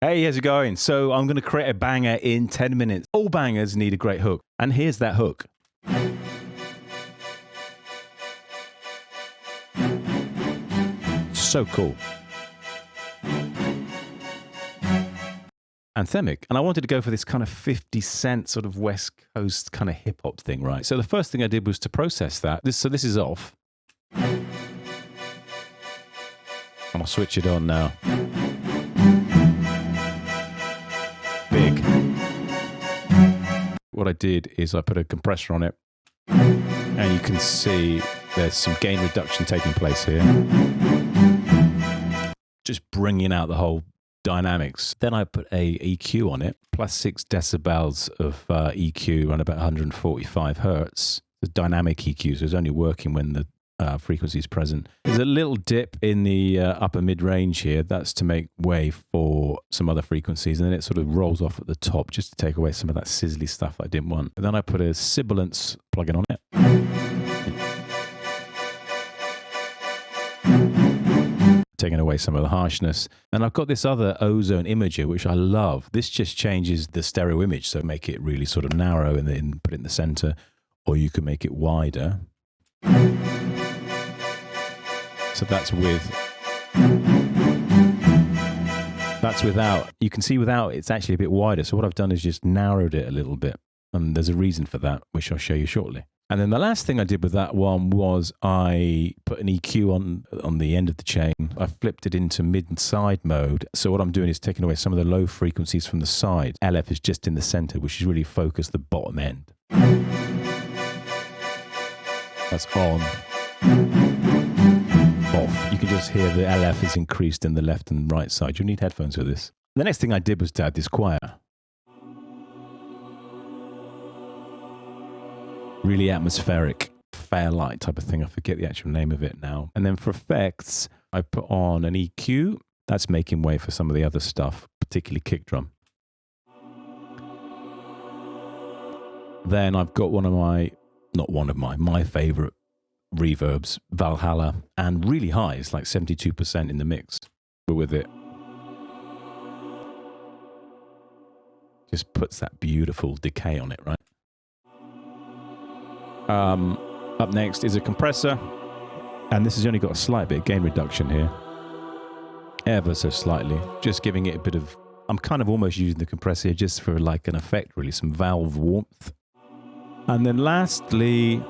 Hey, how's it going? So I'm going to create a banger in 10 minutes. All bangers need a great hook. And here's that hook. So cool. Anthemic. And I wanted to go for this kind of 50 Cent sort of West Coast kind of hip hop thing, right? So the first thing I did was to process that. So this is off. And I'll switch it on now. Big. What I did is I put a compressor on it, and you can see there's some gain reduction taking place here. Just bringing out the whole dynamics. Then I put a EQ on it, plus 6 decibels of EQ and about 145 hertz. The dynamic EQ, so it's only working when the frequency is present. There's a little dip in the upper mid-range here. That's to make way for some other frequencies, and then it sort of rolls off at the top just to take away some of that sizzly stuff I didn't want. And then I put a sibilance plugin on it. Taking away some of the harshness. And I've got this other ozone imager, which I love. This just changes the stereo image, so make it really sort of narrow and then put it in the center, or you can make it wider. So that's without. You can see without, it's actually a bit wider. So what I've done is just narrowed it a little bit. And there's a reason for that, which I'll show you shortly. And then the last thing I did with that one was I put an EQ on the end of the chain. I flipped it into mid and side mode. So what I'm doing is taking away some of the low frequencies from the side. LF is just in the center, which is really focused the bottom end. That's on. Off. You can just hear the LF is increased in the left and right side. You'll need headphones for this. The next thing I did was to add this choir. Really atmospheric, fairlight type of thing. I forget the actual name of it now. And then for effects, I put on an EQ. That's making way for some of the other stuff, particularly kick drum. Then I've got my favorite reverbs, Valhalla, and really high. It's like 72% in the mix. But with it, just puts that beautiful decay on it, right? Up next is a compressor, and this has only got a slight bit of gain reduction here, ever so slightly, just giving it a bit of, I'm kind of almost using the compressor just for like an effect, really, some valve warmth. And then lastly,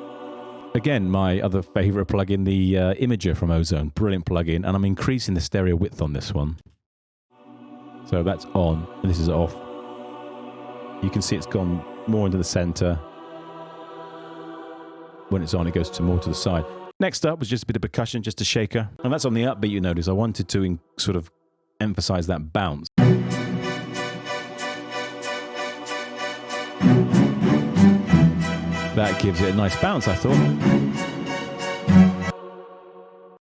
again, my other favorite plugin, the Imager from Ozone, brilliant plugin, and I'm increasing the stereo width on this one. So that's on, and this is off. You can see it's gone more into the center. When it's on, it goes more to the side. Next up was just a bit of percussion, just a shaker. And that's on the upbeat, you notice. I wanted to sort of emphasize that bounce. That gives it a nice bounce, I thought.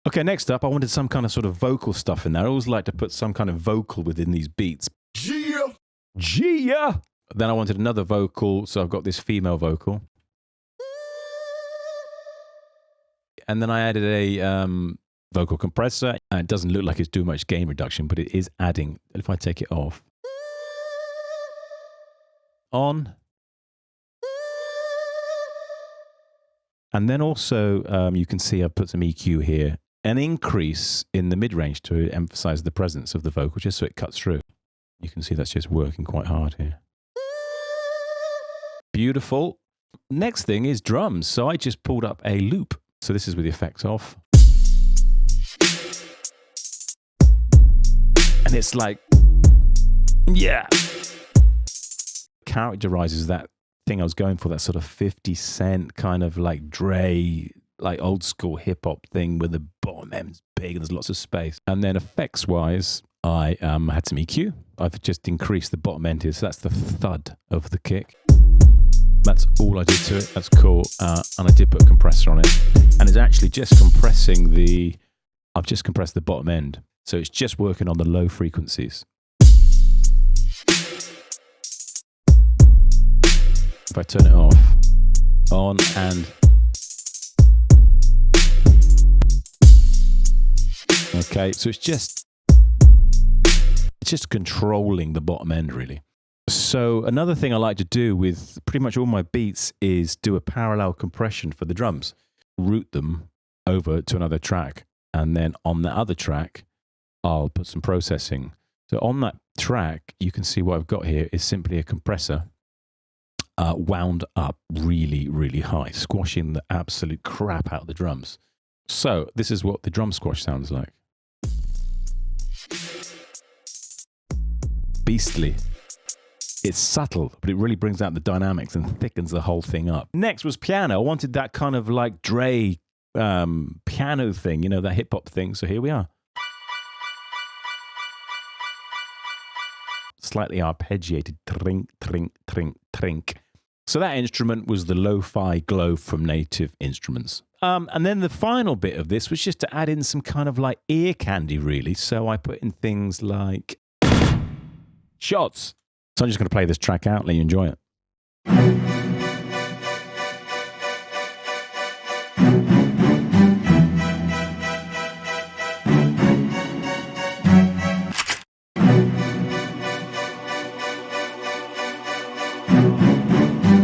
Okay, next up, I wanted some kind of sort of vocal stuff in there. I always like to put some kind of vocal within these beats. Gia! Gia! Then I wanted another vocal, so I've got this female vocal. And then I added a vocal compressor. And it doesn't look like it's doing much gain reduction, but it is adding. If I take it off. On. And then also, you can see I've put some EQ here. An increase in the mid-range to emphasize the presence of the vocal, just so it cuts through. You can see that's just working quite hard here. Beautiful. Next thing is drums. So I just pulled up a loop. So this is with the effects off. And it's like, yeah. Characterizes that thing I was going for, that sort of 50 Cent kind of like Dre, like old school hip hop thing where the bottom end's big and there's lots of space. And then effects wise, I had some EQ. I've just increased the bottom end here. So that's the thud of the kick. That's all I did to it. That's cool. And I did put a compressor on it. And it's actually just compressing I've just compressed the bottom end. So it's just working on the low frequencies. If I turn it off, on, and okay, so it's just It's just controlling the bottom end, really. So another thing I like to do with pretty much all my beats is do a parallel compression for the drums, route them over to another track, and then on the other track, I'll put some processing. So on that track, you can see what I've got here is simply a compressor wound up really, really high, squashing the absolute crap out of the drums. So this is what the drum squash sounds like. Beastly. It's subtle, but it really brings out the dynamics and thickens the whole thing up. Next was piano. I wanted that kind of like Dre piano thing, you know, that hip hop thing. So here we are. Slightly arpeggiated, trink, trink, trink, trink. So that instrument was the lo-fi glow from Native Instruments. And then the final bit of this was just to add in some kind of like ear candy, really. So I put in things like shots. So I'm just going to play this track out, let you enjoy it.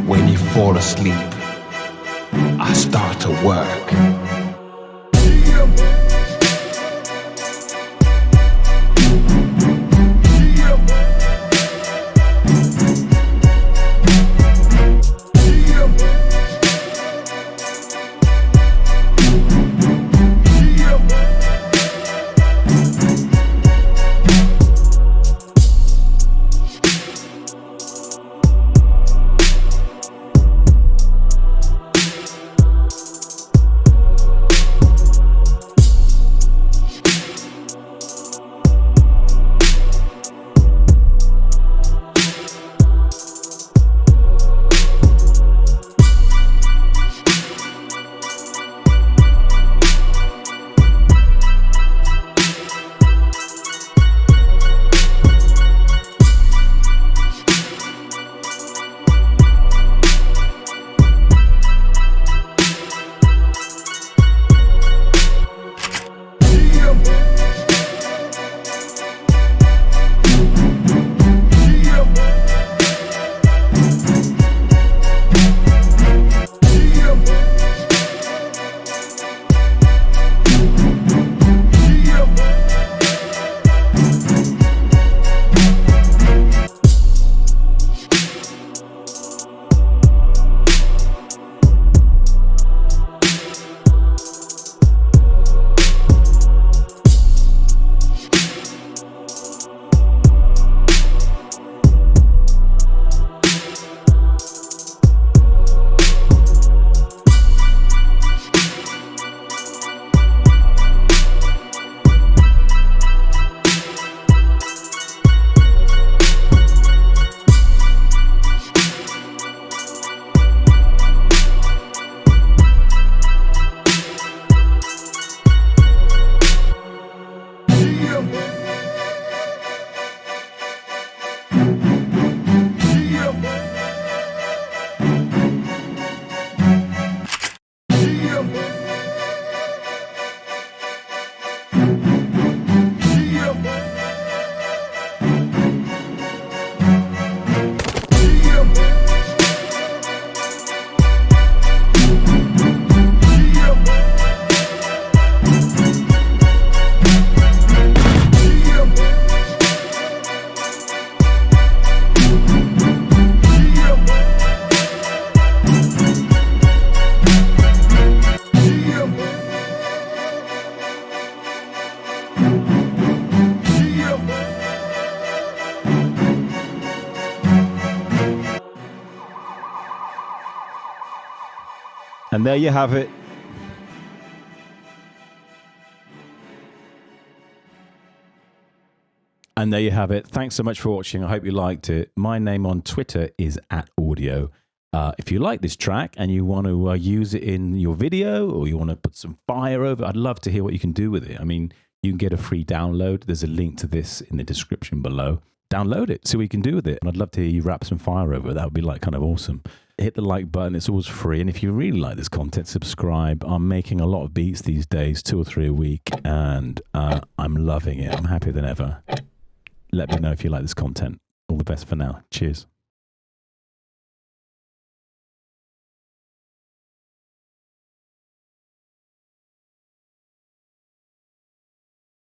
When you fall asleep, I start to work. And there you have it. And there you have it. Thanks so much for watching. I hope you liked it. My name on Twitter is @audio. If you like this track and you want to use it in your video, or you want to put some fire over it, I'd love to hear what you can do with it. I mean, you can get a free download. There's a link to this in the description below. Download it, see what you can do with it. And I'd love to hear you rap some fire over it. That would be like kind of awesome. Hit the like button. It's always free. And if you really like this content, subscribe. I'm making a lot of beats these days, 2 or 3 a week, and I'm loving it. I'm happier than ever. let me know if you like this content. All the best for now. Cheers.